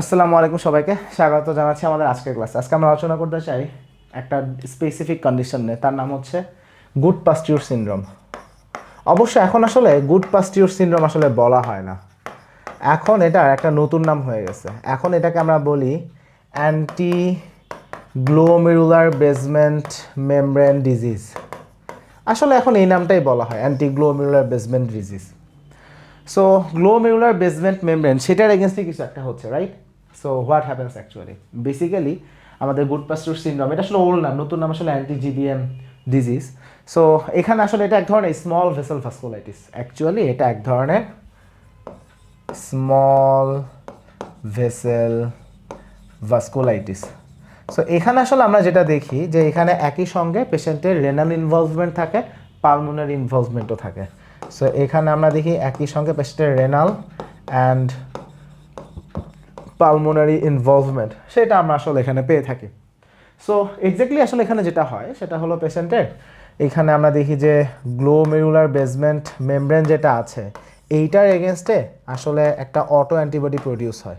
আসসালামু আলাইকুম সবাইকে স্বাগত জানাচ্ছি আমাদের আজকের ক্লাসে। আজকে আমরা আলোচনা করতে চাই একটা স্পেসিফিক কন্ডিশন নিয়ে, তার নাম হচ্ছে গুড পাস্টিউর সিনড্রোম। অবশ্য এখন আসলে গুড পাস্টিউর সিনড্রোম আসলে বলা হয় না, এখন এটা একটা নতুন নাম হয়ে গেছে। এখন এটাকে আমরা বলি anti glomerular basement membrane disease. আসলে এখন এই নামটাই বলা হয়, anti glomerular basement disease. So glomerular basement membrane, সেটার এগেনস্টে কিছু একটা হচ্ছে, right? So what happens actually, basically আমাদের গুড পাস্টিউর সিনড্রোম, এটা আসলে ওল্ড নাম, নতুন নাম আসলে অ্যান্টি জিবিএম ডিজিজ। সো এখানে আসলে এটা এক ধরনের স্মল ভেসেল ভাস্কুলাইটিস। অ্যাকচুয়ালি এটা এক ধরনের স্মল ভেসেল ভাস্কুলাইটিস। সো এখানে আসলে আমরা যেটা দেখি যে এখানে একই সঙ্গে পেশেন্টের রেনাল ইনভলভমেন্ট থাকে, পালমোনারি ইনভলভমেন্টও থাকে। সো এখানে আমরা দেখি একই সঙ্গে পেশেন্টের রেনাল অ্যান্ড পালমোনারি ইনভলভমেন্ট, সেটা আমরা আসলে এখানে পেয়ে থাকি। সো এক্স্যাক্টলি আসলে এখানে যেটা হয় সেটা হলো পেশেন্টের এখানে আমরা দেখি যে গ্লোমেরুলার বেসমেন্ট মেমব্রেন যেটা আছে, এইটার এগেনস্টে আসলে একটা অটো অ্যান্টিবডি প্রডিউস হয়।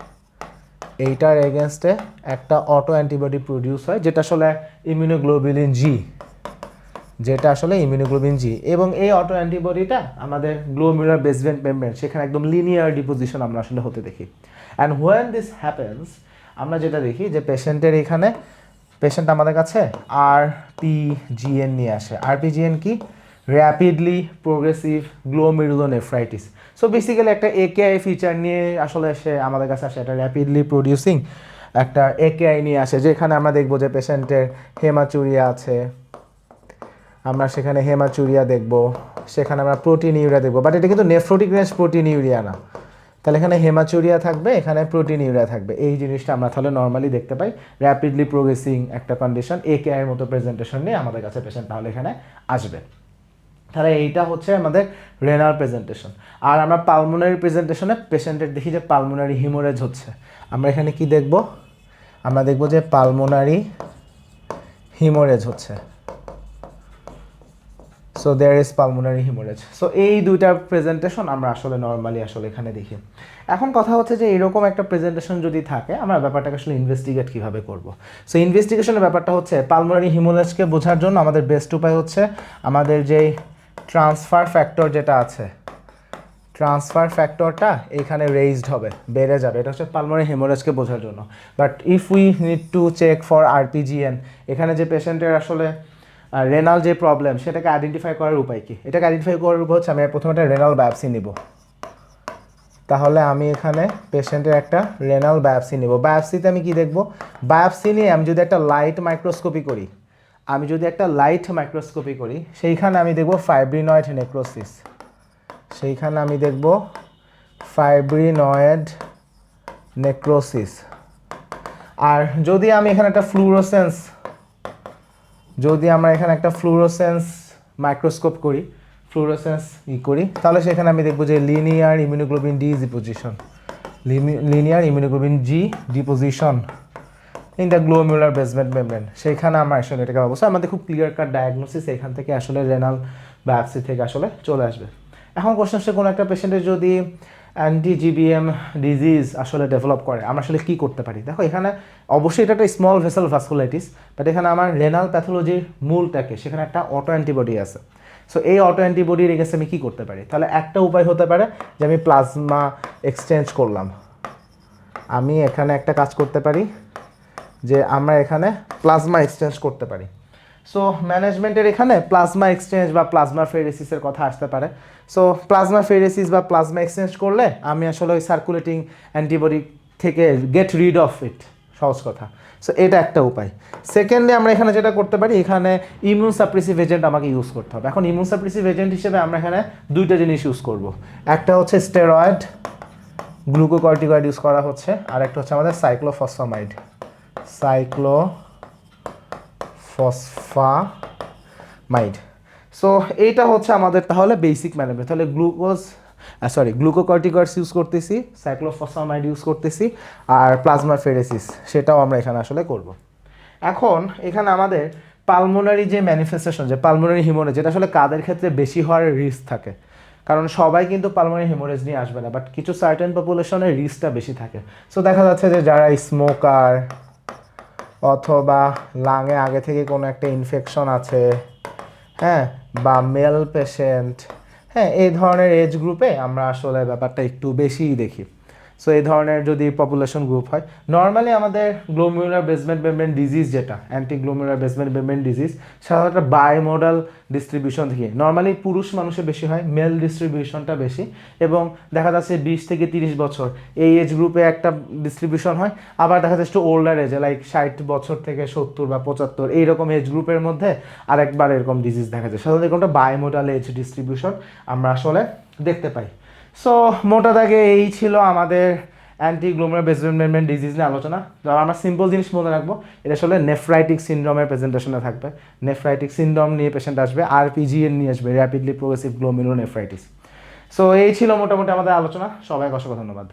এইটার এগেনস্টে একটা অটো অ্যান্টিবডি প্রডিউস হয়, যেটা আসলে ইমিউনোগ্লোবুলিন জি, যেটা আসলে ইমিউনোগ্লোবিন জি। এবং এই অটো অ্যান্টিবডিটা আমাদের গ্লোমেরুলার বেসমেন্ট মেমব্রেন, সেখানে একদম লিনিয়ার ডিপোজিশন আমরা আসলে হতে দেখি। অ্যান্ড হোয়েন দিস হ্যাপেন্স, আমরা যেটা দেখি যে পেশেন্টের এখানে পেশেন্ট আমাদের কাছে আরপিজিএন নিয়ে আসে। আরপিজিএন কি? Rapidly progressive glomerulonephritis. So basically একটা একেআই ফিচার নিয়ে আসলে সে আমাদের কাছে আসে, একটা র্যাপিডলি প্রডিউসিং একটা একেআই নিয়ে আসে, যেখানে আমরা দেখবো যে পেশেন্টের হেমাচুরিয়া আছে, আমরা সেখানে হেমাচুরিয়া দেখব, সেখানে আমরা প্রোটিন ইউরিয়া দেখব, বাট এটা কিন্তু নেফ্রোটিক রেঞ্জ প্রোটিন ইউরিয়া না। তাহলে এখানে হেমাচুরিয়া থাকবে, এখানে প্রোটিন ইউরিয়া থাকবে। এই জিনিসটা আমরা তাহলে নর্মালি দেখতে পাই। র্যাপিডলি প্রোগ্রেসিং একটা কন্ডিশন, একেআইয়ের মতো প্রেজেন্টেশন নিয়ে আমাদের কাছে পেশেন্ট তাহলে এখানে আসবে। তাহলে এইটা হচ্ছে আমাদের রেনাল প্রেজেন্টেশন। আর আমরা পালমোনারি প্রেজেন্টেশনে পেশেন্টের দেখি যে পালমোনারি হিমোরেজ হচ্ছে। আমরা এখানে কি দেখব? আমরা দেখব যে পালমোনারি হিমোরেজ হচ্ছে। So there is pulmonary haemorrhage. So এই দুইটা প্রেজেন্টেশন আমরা আসলে নর্মালি আসলে এখানে দেখি। এখন কথা হচ্ছে যে এরকম একটা প্রেজেন্টেশন যদি থাকে, আমরা ব্যাপারটাকে আসলে ইনভেস্টিগেট কীভাবে করব। সো ইনভেস্টিগেশনের ব্যাপারটা হচ্ছে পালমোনারি হিমোরেজকে বোঝার জন্য আমাদের বেস্ট উপায় হচ্ছে আমাদের যেই ট্রান্সফার ফ্যাক্টর যেটা আছে, ট্রান্সফার ফ্যাক্টরটা এখানে রেইজড হবে, বেড়ে যাবে। এটা হচ্ছে পালমোনারি হেমোরেজকে বোঝার জন্য। But if we need to check for RPGN, এখানে যে পেশেন্টের আসলে রেনাল যে প্রবলেম, সেটাকে আইডেন্টিফাই করার উপায় কি? এটাকে আইডেন্টিফাই করার উপায় হচ্ছে আমি প্রথমে একটা রেনাল বায়োপসি নিব। তাহলে আমি এখানে পেশেন্টের একটা রেনাল বায়োপসি নিব। বায়োপসিতে আমি কি দেখব? বায়োপসি নিয়ে আমি যদি একটা লাইট মাইক্রোস্কোপি করি, সেইখানে আমি দেখব ফাইব্রিনয়েড নেক্রোসিস, সেইখানে আমি দেখব ফাইব্রিনয়েড নেক্রোসিস। আর যদি আমি এখানে একটা আমরা এখানে একটা ফ্লুরোসেন্স মাইক্রোস্কোপ করি, তাহলে সেখানে আমি দেখব যে linear immunoglobulin D deposition, linear immunoglobulin G deposition in the glomerular basement membrane. সেইখানে আমরা আসলে এটাকে পাবো। সো আমাদের খুব ক্লিয়ার কাট ডায়াগনোসিস এখান থেকে আসলে রেনাল বায়োপসি থেকে আসলে চলে আসবে। এখন কোশ্চেন হচ্ছে কোনো একটা পেশেন্টের যদি অ্যান্টি জিবিএম ডিজিজ আসলে ডেভেলপ করে, আমরা আসলে কী করতে পারি? দেখো এখানে অবশ্যই এটা একটা স্মল ভেসেল ভাস্কুলাইটিস, বাট এখানে আমার রেনাল প্যাথোলজির মূলটাকে সেখানে একটা অটো অ্যান্টিবডি আছে। সো এই অটো অ্যান্টিবডির এগেন্সে আমি কী করতে পারি? তাহলে একটা উপায় হতে পারে যে আমি প্লাজমা এক্সচেঞ্জ করলাম। আমি এখানে একটা কাজ করতে পারি যে আমরা এখানে প্লাজমা এক্সচেঞ্জ করতে পারি। সো ম্যানেজমেন্টের এখানে প্লাজমা এক্সচেঞ্জ বা প্লাজমা ফেরেসিসের কথা আসতে পারে। সো প্লাজমা ফেরেসিস বা প্লাজমা এক্সচেঞ্জ করলে আমি আসলে ওই সার্কুলেটিং অ্যান্টিবডি থেকে গেট রিড অফ ইট, সহজ কথা। সো এটা একটা উপায়। সেকেন্ডলি আমরা এখানে যেটা করতে পারি, এখানে ইমিউন সাপ্রেসিভ এজেন্ট আমাকে ইউজ করতে হবে। এখন ইমিউন সাপ্রেসিভ এজেন্ট হিসেবে আমরা এখানে দুইটা জিনিস ইউজ করব। একটা হচ্ছে স্টেরয়েড, গ্লুকোকর্টিকয়েড ইউজ করা হচ্ছে, আর একটা হচ্ছে আমাদের সাইক্লোফসফামাইড। সো এইটা হচ্ছে আমাদের তাহলে বেসিক ম্যানেজমেন্ট। তাহলে গ্লুকোকর্টিকয়েডস ইউজ করতেছি, সাইক্লোফসফামাইড ইউজ করতেছি, আর প্লাজমা ফেরেসিস সেটাও আমরা এখানে আসলে করব। এখন এখানে আমাদের পালমোনারি যে ম্যানিফেস্টেশন, যে পালমোনারি হিমোরেজ, যেটা আসলে কাদের ক্ষেত্রে বেশি হওয়ার রিস্ক থাকে, কারণ সবাই কিন্তু পালমোনারি হেমোরেজ নিয়ে আসবে না, বাট কিছু সার্টেন পপুলেশনের রিস্কটা বেশি থাকে। সো দেখা যাচ্ছে যে যারা স্মোকার অথবা লাঙে আগে থেকে কোনো একটা ইনফেকশন আছে, হ্যাঁ, বা মেল পেশেন্ট, হ্যাঁ, এই ধরনের এজ গ্রুপে আমরা আসলে ব্যাপারটা একটু বেশিই দেখি। সো এই ধরনের যদি পপুলেশন গ্রুপ হয়, নর্মালি আমাদের গ্লোমেরুলার বেসমেন্ট মেমব্রেন ডিজিজ যেটা anti glomerular basement membrane disease সাধারণত বায়োমোডাল ডিস্ট্রিবিউশন থেকে, নর্মালি পুরুষ মানুষের বেশি হয়, মেল ডিস্ট্রিবিউশনটা বেশি, এবং দেখা যাচ্ছে 20 থেকে 30 বছর এই এজ গ্রুপে একটা ডিস্ট্রিবিউশন হয়। আবার দেখা যাচ্ছে একটু ওল্ডার এজে লাইক 60 বছর থেকে 70 বা 75 এইরকম এজ গ্রুপের মধ্যে আরেকবার এরকম ডিজিজ দেখা যায়। সাধারণত এরকমটা বায়োমোডাল এজ ডিস্ট্রিবিউশন আমরা আসলে দেখতে পাই। সো মোটা দাগে এই ছিল আমাদের anti glomerular basement membrane disease নিয়ে আলোচনা। আমরা সিম্পল জিনিস মনে রাখবো, এটা আসলে নেফ্রাইটিক সিনড্রোমের প্রেজেন্টেশনে থাকবে। নেফ্রাইটিক সিনড্রোম নিয়ে পেশেন্ট আসবে, আরপিজিএন নিয়ে আসবে, র্যাপিডলি প্রোগ্রেসিভ গ্লোমেরুলোনেফ্রাইটিস। সো এই ছিল মোটামুটি আমাদের আলোচনা। সবাইকে অসংখ্য ধন্যবাদ।